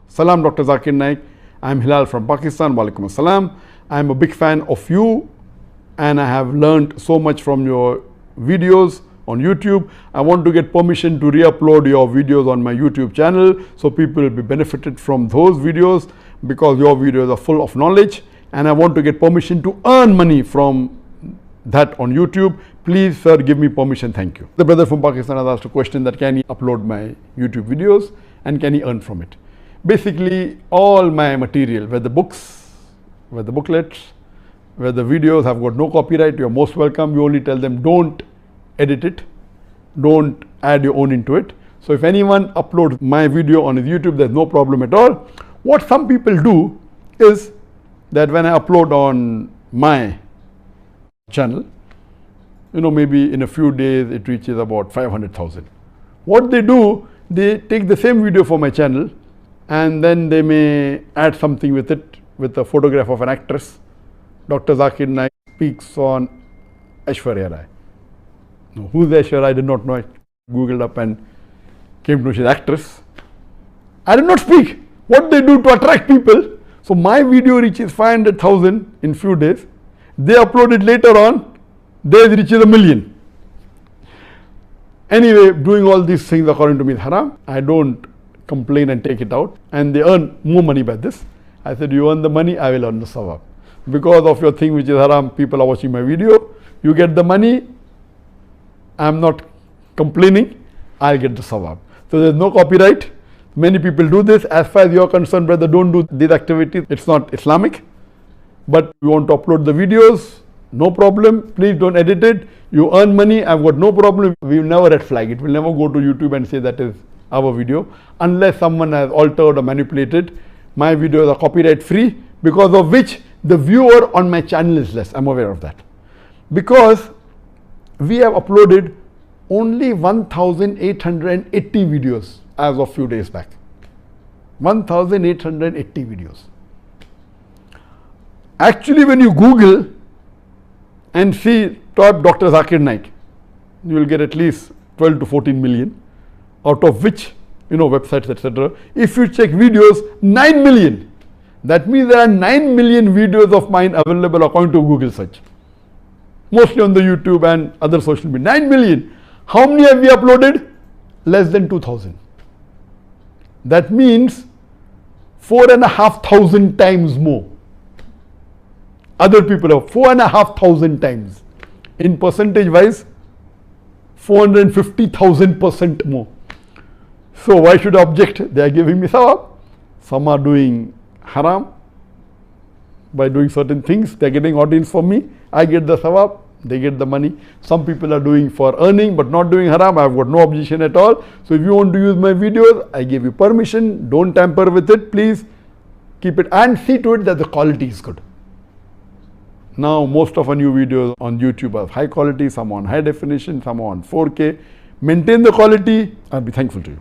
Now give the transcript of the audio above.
Salam Dr. Zakir Naik. I am Hilal from Pakistan. Walaikum Assalam. I am a big fan of you and I have learned so much from your videos on YouTube. I want to get permission to re-upload your videos on my YouTube channel so people will be benefited from those videos because your videos are full of knowledge, and I want to get permission to earn money from that on YouTube. Please sir, give me permission. Thank you. The brother from Pakistan has asked a question that can he upload my YouTube videos and can he earn from it? Basically all my material, whether the books, whether the booklets, where the videos have got no copyright, you're most welcome. You only tell them don't edit it, don't add your own into it. So if anyone uploads my video on his YouTube, there's no problem at all. What some people do is that when I upload on my channel, you know, maybe in a few days it reaches about 500,000. What they do, they take the same video for my channel and then they may add something with it, with a photograph of an actress. Dr. Zakir Naik speaks on Aishwarya Rai. No, who's Aishwarya Rai? I did not know. I googled up and came to know she's an actress. I did not speak. What they do to attract people. So my video reaches 500,000 in few days. They upload it later on, theirs reaches 1 million. Anyway, doing all these things according to me is haram. I don't complain and take it out, and they earn more money by this. I said, you earn the money, I will earn the sahab. Because of your thing which is haram, people are watching my video, you get the money, I am not complaining, I will get the sahab. So there is no copyright. Many people do this. As far as you are concerned, brother, don't do these activities. It's not Islamic. But you want to upload the videos, no problem. Please don't edit it. You earn money, I've got no problem. We will never red flag it. We'll never go to YouTube and say that is our video. Unless someone has altered or manipulated. My videos are copyright free, because of which the viewer on my channel is less. I'm aware of that. Because we have uploaded only 1,880 videos as of few days back. 1,880 videos. Actually, when you Google and see top Dr. Zakir Naik, you will get at least 12 to 14 million, out of which, you know, websites, etc. If you check videos, 9 million. That means there are 9 million videos of mine available according to Google search. Mostly on the YouTube and other social media. 9 million. How many have we uploaded? Less than 2,000. That means 4,500 times more. Other people have 4,500 times. In percentage wise, 450,000% more. So why should I object? They are giving me sahab. Some are doing haram by doing certain things. They are getting audience from me. I get the sahab. They get the money. Some people are doing for earning but not doing haram. I have got no objection at all. So if you want to use my videos, I give you permission. Don't tamper with it. Please keep it and see to it that the quality is good. Now most of our new videos on YouTube are high quality, some on high definition, some on 4K. Maintain the quality. I'll be thankful to you.